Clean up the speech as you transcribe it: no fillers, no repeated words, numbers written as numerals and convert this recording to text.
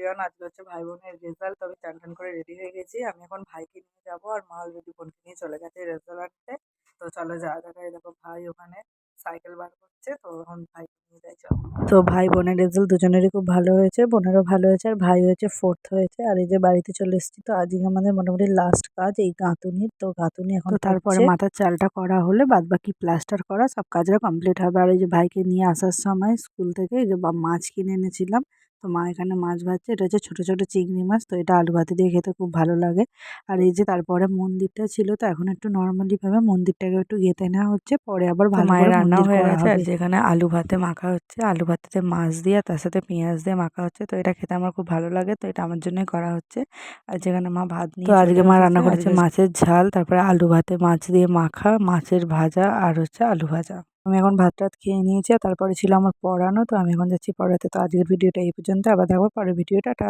Everyone, আজকে হচ্ছে ভাই বোনের রেজাল্ট। তো আমি চান টান করে রেডি হয়ে গেছি। আমি এখন ভাইকে নিয়ে যাবো আর মা অলরেডি বোনকে নিয়ে চলে গেছে রেজাল্ট আনতে। তো চলো যাওয়া যাক। এই দেখো ভাই ওখানে সাইকেল বার করছে, তো এখন ভাইকে নিয়ে যাই চলো। তো ভাই বোনের রেজাল্ট দুজনেরই খুব ভালো হয়েছে, বোনেরও ভালো হয়েছে আর ভাই হয়েছে ফোর্থ হয়েছে। আর এই যে বাড়িতে চলে এসেছি, তো আজকে আমাদের মোটামুটি লাস্ট কাজ এই গাঁথুনির। তো গাঁথুনি এখন তো তারপরে মাথার চালটা করা হলে বাদ বাকি প্লাস্টার করা সব কাজটা কমপ্লিট হবে। আর এই যে ভাইকে নিয়ে আসার সময় স্কুল থেকে এই যে মাছ কিনে এনেছিলাম, তো মা এখানে মাছ ভাজছে। এটা হচ্ছে ছোট ছোট চিংড়ি মাছ, তো এটা আলু ভাতে দিয়ে খেতে খুব ভালো লাগে। আর এই যে তারপরে মন্দিরটা ছিল, তো এখন একটু নর্মালি ভাবে মন্দিরটাকে একটু গেঁথে নেওয়া হচ্ছে, পরে আবার ভালো করে রান্না হয়ে গেছে। আর যেখানে আলু ভাতে মাখা হচ্ছে, আলু ভাতেতে মাছ দিয়ে তার সাথে পেঁয়াজ দিয়ে মাখা হচ্ছে, তো এটা খেতে আমার খুব ভালো লাগে, তো এটা আমার জন্যই করা হচ্ছে। আর যেখানে মা ভাত নিয়ে, তো আজকে মা রান্না করেছে মাছের ঝাল, তারপরে আলু ভাতে মাছ দিয়ে মাখা, মাছের ভাজা আর হচ্ছে আলু ভাজা। আমি এখন ভাত টাত খেয়ে নিয়েছি আর তারপরে ছিল আমার পড়ানো, তো আমি এখন যাচ্ছি পড়াতে। তো আজকের ভিডিওটা এই পর্যন্ত, আবার দেখো পরের ভিডিও, টাটা।